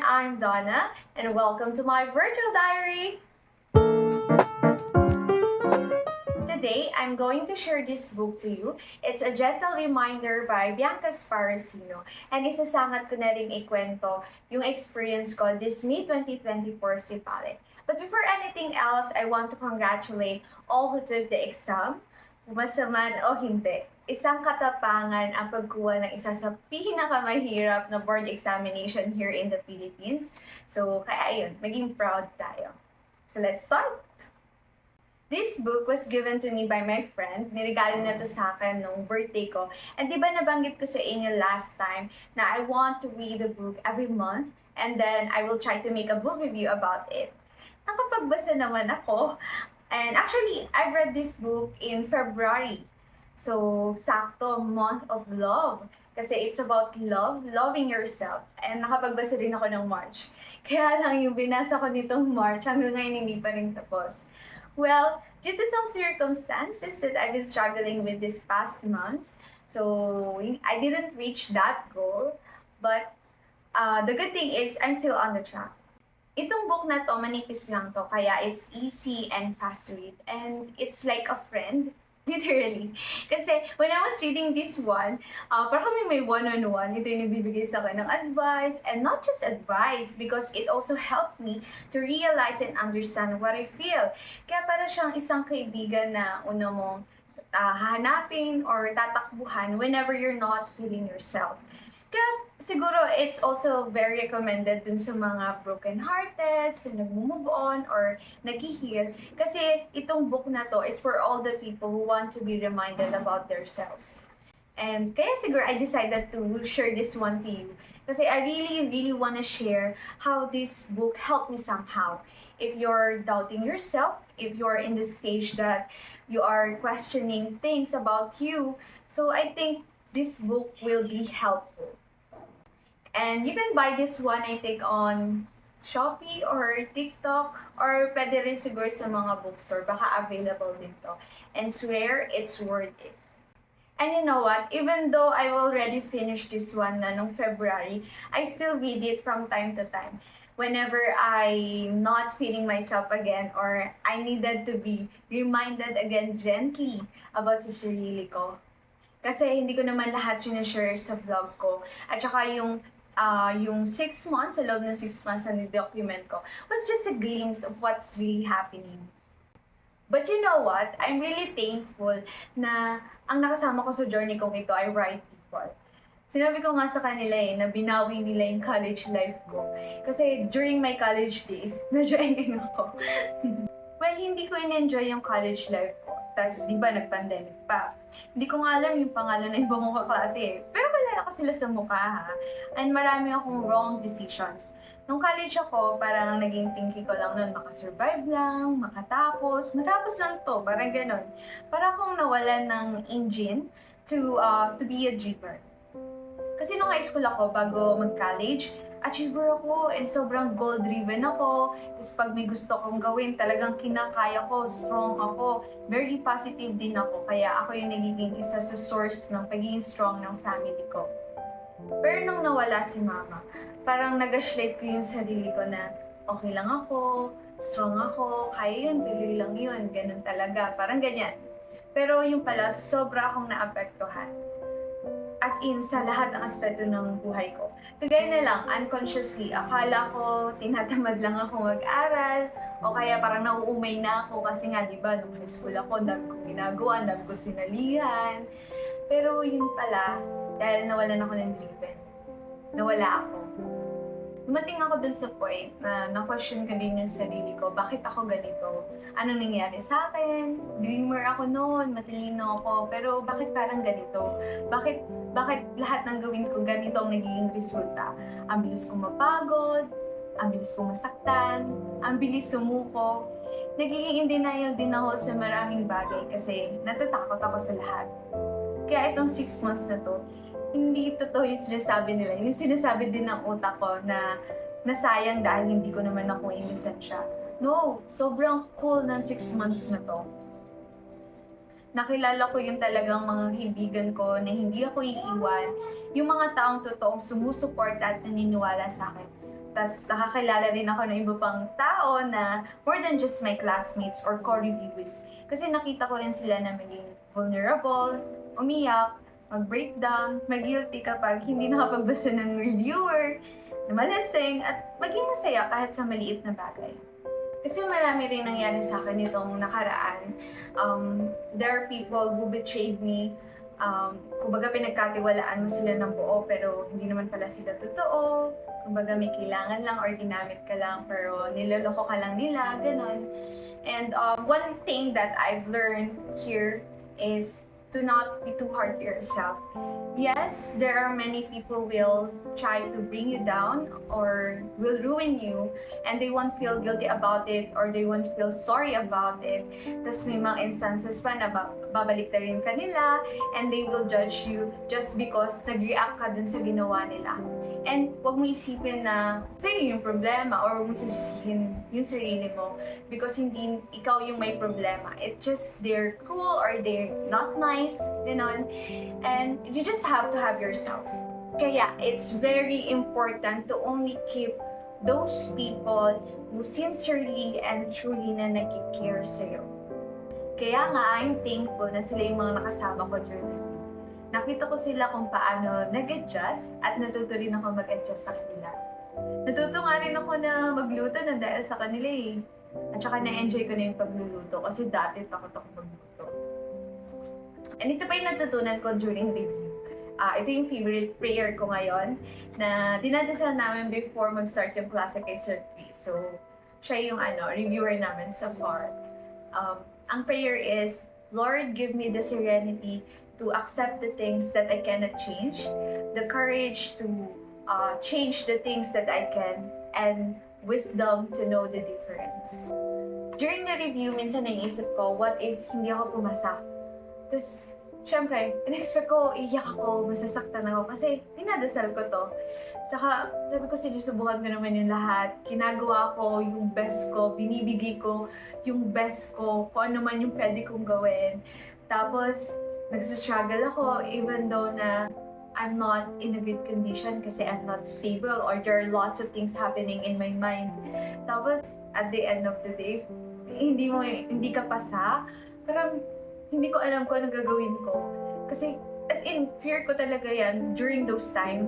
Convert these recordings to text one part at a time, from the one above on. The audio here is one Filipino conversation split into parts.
I'm Donna, and welcome to my virtual diary. Today, I'm going to share this book to you. It's A Gentle Reminder by Bianca Sparacino. And isasangat ko na rin ikwento yung experience ko this May 2024 Sipale. But before anything else, I want to congratulate all who took the exam, pumasa man o hindi. Isang katapangan ang pagkuha ng isa sa pinakamahirap na board examination here in the Philippines. So, kaya ayun, maging proud tayo. So, let's start! This book was given to me by my friend. Niregalo na to sa akin nung birthday ko. And di ba nabanggit ko sa inyo last time na I want to read a book every month and then I will try to make a book review about it. Nakapagbasa naman ako. And actually, I read this book in February. So, sakto, month of love. Kasi it's about love, loving yourself. And nakapagbasa rin ako ng March. Kaya lang yung binasa ko nitong March, hanggang ngayon hindi pa rin tapos. Well, due to some circumstances that I've been struggling with these past months, so I didn't reach that goal. But the good thing is, I'm still on the track. Itong book na to, manipis lang to, kaya it's easy and fast to read. And it's like a friend, literally. Kasi when I was reading this one, parang kami may one-on-one, ito yung nagbibigay sa akin ng advice. And not just advice, because it also helped me to realize and understand what I feel. Kaya para siyang isang kaibigan na una mong hahanapin or tatakbuhan whenever you're not feeling yourself. Kaya siguro it's also very recommended dun sa mga broken-hearted, sa nag-move on, or nag-heal. Kasi itong book na to is for all the people who want to be reminded about themselves. And kaya siguro I decided to share this one to you. Kasi I really want to share how this book helped me somehow. If you're doubting yourself, if you're in the stage that you are questioning things about you, so I think this book will be helpful. And you can buy this one, I think, on Shopee or TikTok, or pwede rin siguro sa mga bookstore. Baka available din to. And swear, it's worth it. And you know what? Even though I already finished this one na nung February, I still read it from time to time. Whenever I'm not feeling myself again, or I needed to be reminded again gently about sa sarili ko. Kasi hindi ko naman lahat sinashare sa vlog ko. At saka yung 6 months, sa loob ng 6 months na document ko, was just a glimpse of what's really happening. But you know what? I'm really thankful na ang nakasama ko sa journey kong ito ay right people. Sinabi ko nga sa kanila na binawi nila yung college life ko. Kasi during my college days, medyo engeng ako. Well, hindi ko in-enjoy yung college life ko. Tapos, di ba, nag-pandemic pa. Hindi ko nga alam yung pangalan ng ibang mga klase eh. Pero kilala ko sila sa mukha ha. And marami akong wrong decisions. Nung college ako, parang naging thinking ko lang nun, makasurvive lang, matapos lang to, parang ganon. Para akong nawalan ng engine to be a dreamer. Kasi nung high school ako, bago mag-college, achiever ako and sobrang goal-driven ako. Tapos pag may gusto kong gawin, talagang kinakaya ko, strong ako. Very positive din ako, kaya ako yung nagiging isa sa source ng pagiging strong ng family ko. Pero nung nawala si mama, parang nag-gaslight ko yung sarili ko na okay lang ako, strong ako, kaya yun, tuloy lang yun, ganun talaga, parang ganyan. Pero yung pala, sobra akong naapektuhan. As in, sa lahat ng aspeto ng buhay ko. Kagaya na lang, unconsciously, akala ko tinatamad lang ako mag-aral, o kaya parang nauumay na ako kasi nga, di ba, nung high school ako, dami kong ginagawa, dami ko sinalihan. Pero yun pala, dahil nawalan ako ng driven, nawala ako. Dumating ako dun sa point na na-question ko din yung sarili ko, bakit ako ganito? Ano nangyari sa akin? Dreamer ako noon, matalino ako, pero bakit parang ganito? Bakit lahat ng gawin ko ganito ang nagiging resulta? Ang bilis kong mapagod, ang bilis kong masaktan, ang bilis sumuko. Nagiging in denial din ako sa maraming bagay kasi natatakot ako sa lahat. Kaya itong 6 months na to, hindi totoo yung sinasabi nila. Yung sinasabi din ng utak ko na nasayang dahil hindi ko naman ako innocent siya. No, sobrang cool ng 6 months na to. Nakilala ko yung talagang mga kaibigan ko na hindi ako iiwan. Yung mga taong totoong sumusuporta at naniniwala sa akin. Tas nakakilala rin ako ng iba pang tao na more than just my classmates or co-reviewers. Kasi nakita ko rin sila na maging vulnerable, umiyak, mag-breakdown, mag-guilty kapag hindi nakapagbasa ng reviewer, na malasing, at maging masaya kahit sa maliit na bagay. Kasi marami rin nangyari sa akin itong nakaraan. There are people who betrayed me. Kumbaga pinagkatiwalaan mo sila ng buo pero hindi naman pala sila totoo. Kumbaga may kailangan lang or ginamit ka lang pero niloloko ka lang nila, ganon. And one thing that I've learned here is to not be too hard to yourself. Yes, there are many people will try to bring you down or will ruin you and they won't feel guilty about it or they won't feel sorry about it. Tapos may mga instances pa na babalik na rin ka nila and they will judge you just because nag-react ka dun sa ginawa nila. And huwag mo isipin na sa'yo yung problema or huwag mo sisisihin yung sarili mo because hindi ikaw yung may problema. It's just they're cruel or they're not nice, ganon. And you just have to have yourself. Kaya it's very important to only keep those people who sincerely and truly na nag-care sa'yo. Kaya nga, I'm thankful na sila yung mga nakasama ko during the week. Nakita ko sila kung paano nag-adjust at natuto rin ako mag-adjust sa kanila. Natuto nga rin ako na magluto na dahil sa kanila eh. At saka na-enjoy ko na yung pagluluto kasi dati takot ako magluto. And ito pa yung natutunan ko during review. Ito yung favorite prayer ko ngayon na dinadasal namin before mag-start yung klase kay Sir Chris. So, siya yung reviewer namin sa FAR. Ang prayer is, Lord, give me the serenity to accept the things that I cannot change, the courage to change the things that I can, and wisdom to know the difference. During the review, minsan naisip ko, what if hindi ako pumasa? Tapos, syempre, in-expect ko, iiyak ako, masasaktan ako kasi dinadasal ko to. Tsaka, sabi ko, sinusubukan ko naman yung lahat. Ginagawa ko yung best ko, binibigay ko yung best ko, kung ano man yung pwede kong gawin. Tapos, nagsistruggle ako even though na I'm not in a good condition kasi I'm not stable or there are lots of things happening in my mind. Tapos, at the end of the day, hindi ka pasa, parang hindi ko alam kung anong gagawin ko. Kasi, as in, fear ko talaga yan during those time,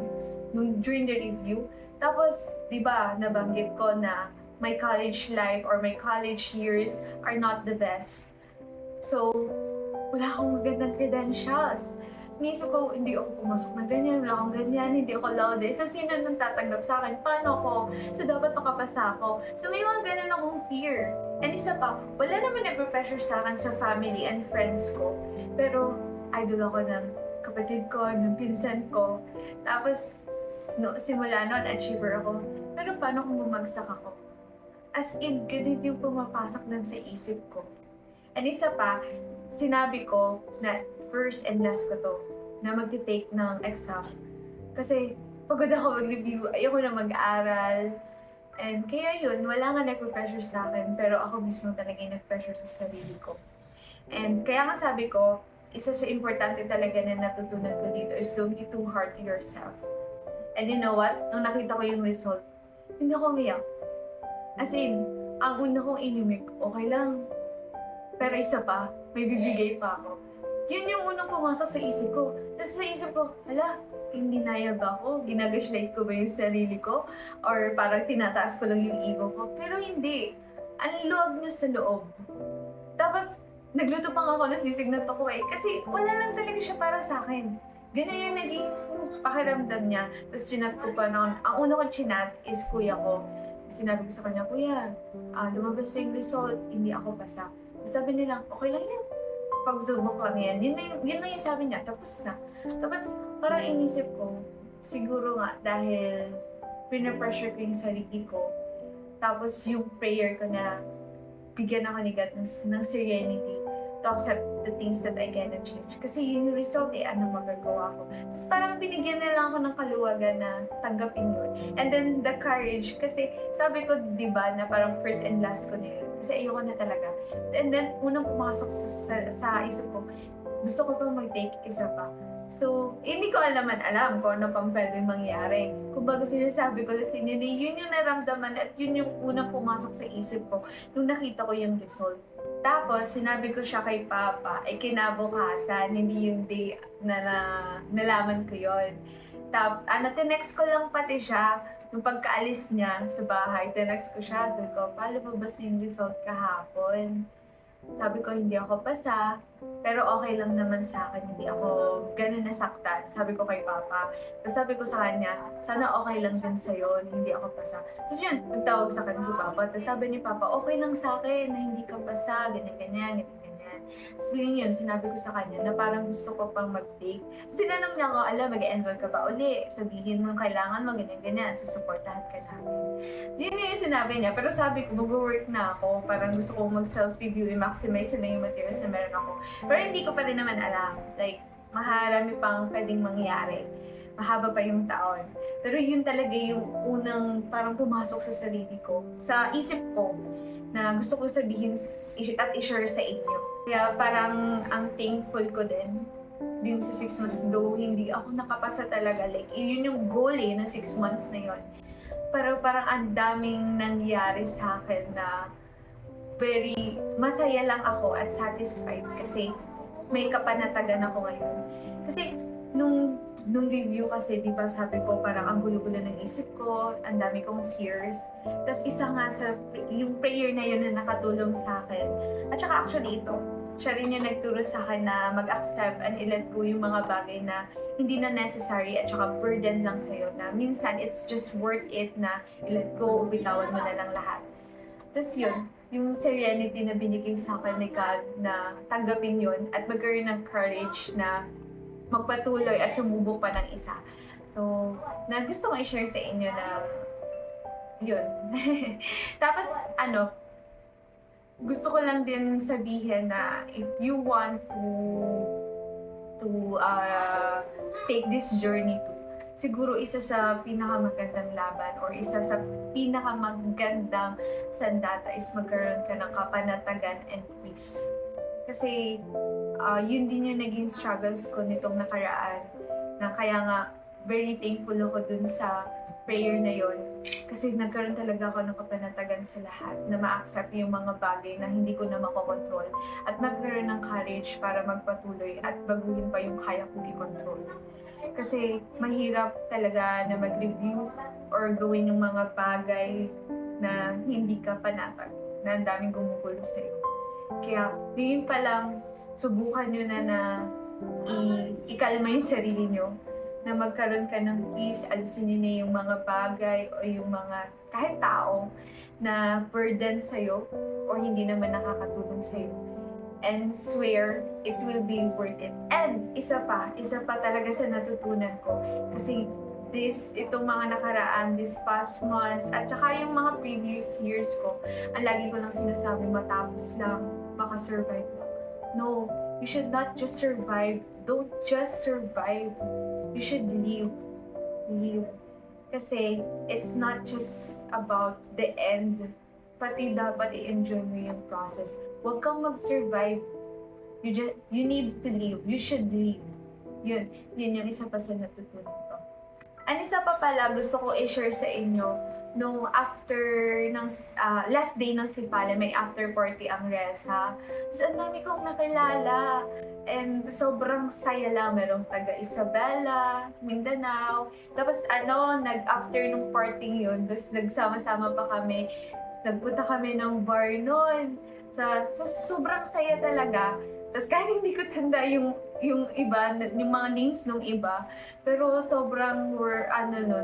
during the review. Tapos, di ba, nabanggit ko na my college life or my college years are not the best. So, wala akong magandang credentials. Inisip ko, hindi ako pumasok na ganyan, wala akong ganyan, hindi ako laude. So, sino nang tatanggap sa akin? Paano ko? So, dapat makapasa ako. So, may mga ganun akong fear. And isa pa, wala naman nagpe-pressure sa akin sa family and friends ko. Pero, idol ako ng kapatid ko, ng pinsan ko. Tapos, simula noon, achiever ako. Pero paano kung bumagsak ako? As in, ganun yung pumapasok nun sa isip ko. And isa pa, sinabi ko na first and last ko to, na magti-take ng exam. Kasi pagod ako mag-review, ayoko na mag-aral. And kaya yun, wala nga nagpe-pressure sa akin, pero ako mismo talaga yung nag-pressure sa sarili ko. And kaya nga sabi ko, isa sa importante talaga na natutunan ko dito is don't be too hard to yourself. And you know what? Nung nakita ko yung result, hindi ako umiyak. As in, ang una kong inimik, okay lang. Pero isa pa, may bibigay pa ako. Yun yung unang pumasok sa isip ko. Tapos sa isip ko, hala, hindi naya ba ako? Ginagashlight ko ba yung sarili ko? Or parang tinataas ko lang yung ego ko? Pero hindi. Ang luwag niya sa loob. Tapos, nagluto pa nga ako ng sisig na tukway kasi wala lang talaga siya para sa akin. Ganun yung naging pakiramdam niya. Tapos chinat ko pa noon. Ang una kong chinat is kuya ko. Sinabi ko sa kanya, kuya, lumabas yung result, hindi ako pasa. Sabi nila, okay lang yan. Pag-subok lang yan. Yun na yung sabi niya, tapos na. Tapos, parang inisip ko, siguro nga, dahil pinapressure ko yung sarili ko, tapos yung prayer ko na bigyan ako ni God ng serenity to accept the things that I cannot change. Kasi yung result ano magagawa ko. Tapos parang binigyan na lang ako ng kaluwagan na tanggapin yun. And then the courage, kasi sabi ko, di ba, na parang first and last ko na yun. Kasi ayoko na talaga. And then, unang pumasok sa isip ko, gusto ko pang mag-take isa pa. So, hindi ko alam kung ano pang pwede mangyari. Kumbaga sinasabi ko lang sa inyo na yun yung naramdaman at yun yung unang pumasok sa isip ko nung nakita ko yung result. Tapos, sinabi ko siya kay Papa, ay kinabukasan, hindi yung day na nalaman ko yon. Tinext ko lang pati siya, nung pagkaalis niya sa bahay, tinext ko siya, sabi ko, palabas na yung result kahapon. Sabi ko, hindi ako pasa, pero okay lang naman sa akin, hindi ako ganun nasaktan. Sabi ko kay Papa. Tapos sabi ko sa kanya, sana okay lang din sa'yo, na hindi ako pasa. Tapos yun, nagtawag sa kanya si Papa. Tapos sabi ni Papa, okay lang sa akin na hindi ka pasa, ganyan-ganyan, ganyan-ganyan. Tapos yun, sinabi ko sa kanya na parang gusto ko pang mag-take. Sinanong niya ako, mag-enroll ka ba uli? Sabihin mo kailangan mo, ganyan-ganyan, susuportahan ka namin. Yun yung sinabi niya, pero sabi ko, mag-work na ako. Parang gusto ko mag-self-review, i-maximize na yung materials na meron ako. Pero hindi ko pa rin naman alam. Like, maharami pang pwedeng mangyari. Mahaba pa yung taon. Pero yun talaga yung unang parang pumasok sa sarili ko. Sa isip ko, na gusto ko sabihin at i-share sa inyo. Kaya parang ang thankful ko din sa 6 months, though hindi ako nakapasa talaga. Like, yun yung goal ng 6 months na yun. Pero parang ang daming nangyari sa akin na very masaya lang ako at satisfied kasi may kapanatagan ako ngayon. Kasi nung review kasi, di ba sabi ko parang ang gulo-gulo ng isip ko, ang dami kong fears. Tapos isa nga sa yung prayer na yun na nakatulong sa akin. At saka actually ito, siya rin yung nagturo sa akin na mag-accept and i-let go yung mga bagay na hindi na necessary at saka burden lang sa'yo na minsan it's just worth it na i-let go o bitawan mo na lang lahat. Tapos yun, yung serenity na binigay sa akin ni God na tanggapin yun at magkaroon ng courage na magpatuloy at sumubok pa ng isa. So, na gusto ko i-share sa inyo na yun. Tapos, gusto ko lang din sabihin na if you want to take this journey siguro isa sa pinakamagandang laban or isa sa pinakamagandang sandata is magkaroon ka ng kapanatagan and peace. Kasi yun din yung naging struggles ko nitong nakaraan na kaya nga very thankful ako dun sa prayer na yon kasi nagkaroon talaga ako ng kapanatagan sa lahat na ma-accept yung mga bagay na hindi ko na makokontrol at magkaroon ng courage para magpatuloy at baguhin pa yung kaya kong i-control. Kasi mahirap talaga na mag-review or gawin yung mga bagay na hindi ka panatag, na ang daming gumugulo sa'yo. Kaya yun pa lang, subukan nyo na ikalma yung sarili nyo, na magkaroon ka ng peace, alisin nyo na yung mga bagay o yung mga kahit tao na burden sa'yo or hindi naman nakakatulong sa'yo. And swear it will be worth it. And isa pa talaga sa natutunan ko kasi itong mga nakaraan, this past months, at saka yung mga previous years ko, ang lagi ko lang sinasabi, matapos lang, makasurvive lang. No, you should not just survive. Don't just survive. You should live. Live. Kasi it's not just about the end, pati dapat i-enjoy mo yung process. Huwag kang mag-survive. You need to live. You should live. Yun yung isa pa sa natutunan ko. Ang isa pa pala gusto ko i-share sa inyo, nung after ng last day ng Sipale, may after party ang Resa. So, ang dami kong nakilala. And sobrang saya lang. Merong taga Isabela, Mindanao. Tapos nag-after nung party yun, tapos nagsama-sama pa kami. Nagpunta kami ng bar noon. So, sobrang saya talaga. Tapos kahit hindi ko tanda yung iba, yung mga names nung iba, pero sobrang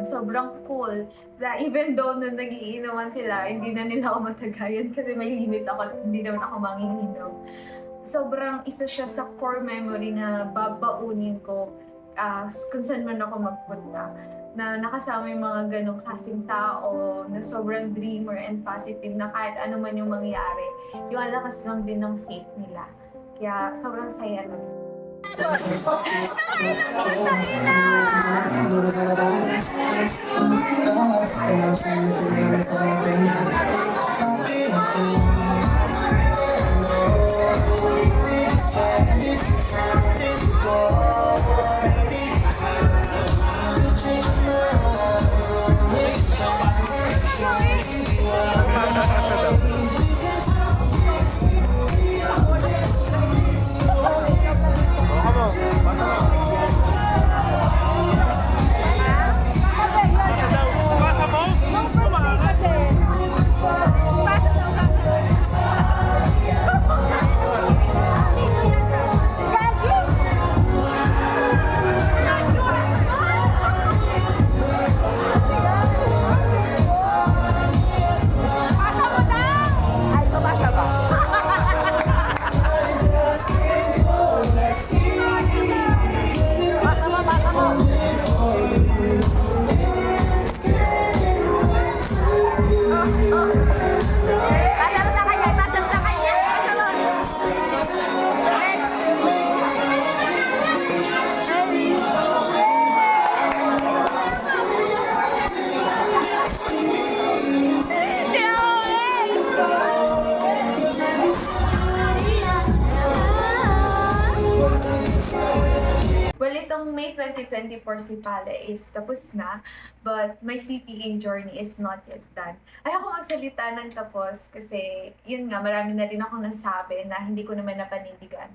sobrang cool. Na even though nung nag-iinuman sila, hindi na nila ako matagayan kasi may limit ako at hindi naman ako manginginom. Sobrang isa siya sa core memory na babaunin ko kung saan man ako magpunta. Na nakasama yung mga ganong klaseng tao, na sobrang dreamer and positive na kahit ano man yung mangyari, yung alakas lang din ng faith nila. Kaya sobrang saya lang. 2024 si Pale is tapos na, but my CPA journey is not yet done. Ayoko magsalita ng tapos kasi yun nga, marami na rin akong nasabi na hindi ko naman napanindigan.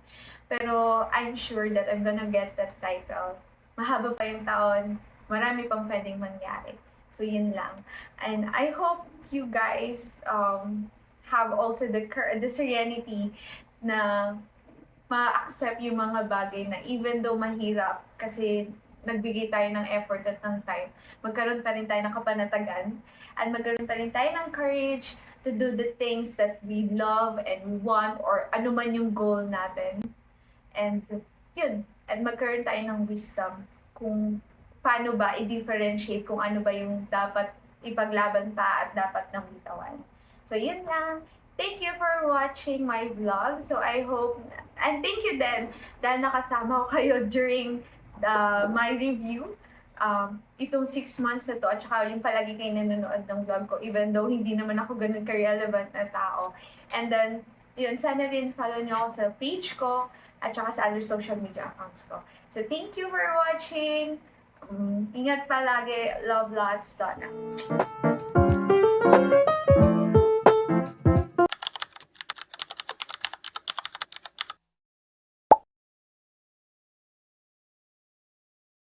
Pero I'm sure that I'm gonna get that title. Mahaba pa yung taon, marami pang pwedeng mangyari. So yun lang. And I hope you guys have also the serenity na ma-accept yung mga bagay na even though mahirap kasi nagbigay tayo ng effort at ng time, magkaroon pa rin tayo ng kapanatagan at magkaroon pa rin tayo ng courage to do the things that we love and we want or ano man yung goal natin. And yun, at magkaroon tayo ng wisdom kung paano ba i-differentiate kung ano ba yung dapat ipaglaban pa at dapat nang bitawan. So yun lang. Thank you for watching my vlog. So I hope, and thank you din dahil nakasama ko kayo during my review. Itong 6 months na to, at saka yung palagi kayo nanonood ng vlog ko, even though hindi naman ako ganun ka-relevant na tao. And then, yun, sana rin follow nyo ako sa page ko, at saka sa other social media accounts ko. So thank you for watching. Ingat palagi. Love lots, Donna.